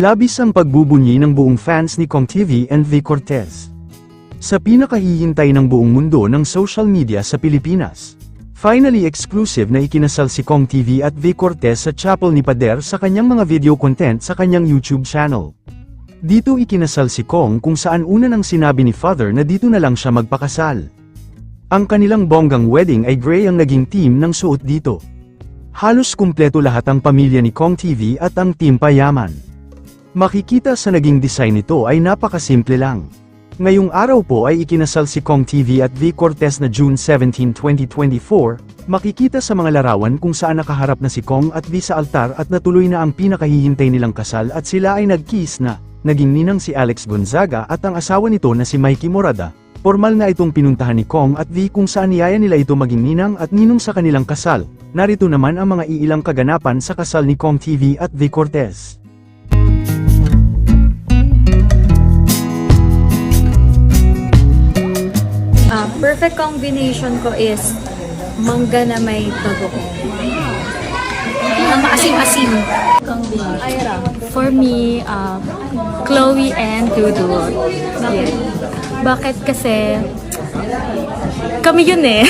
labis ang pagbubunyi ng buong fans ni Kong TV and V Cortez. Sa pinakahihintay ng buong mundo ng social media sa Pilipinas. Finally exclusive na ikinasal si Kong TV at V Cortez sa chapel ni Pader sa kanyang mga video content sa kanyang YouTube channel. Dito ikinasal si Kong kung saan una nang sinabi ni Father na dito na lang siya magpakasal. Ang kanilang bonggang wedding ay gray ang naging team ng suot dito. Halos kumpleto lahat ang pamilya ni Kong TV at ang team payaman. Makikita sa naging design nito ay napakasimple lang. Ngayong araw po ay ikinasal si Kong TV at V Cortez na June 17, 2024, makikita sa mga larawan kung saan nakaharap na si Kong at V sa altar at natuloy na ang pinakahihintay nilang kasal at sila ay nag-kiss na, naging ninang si Alex Gonzaga at ang asawa nito na si Mikey Morada. Formal na itong pinuntahan ni Kong at V kung saan niyaya nila ito maging ninang at ninong sa kanilang kasal. Narito naman ang mga iilang kaganapan sa kasal ni Kong TV at V Cortez. Perfect combination ko is mangga na may bagoong. Ang maasim-asim. For me, Chloe and Dudut. Yeah. Bakit kasi kami yun eh.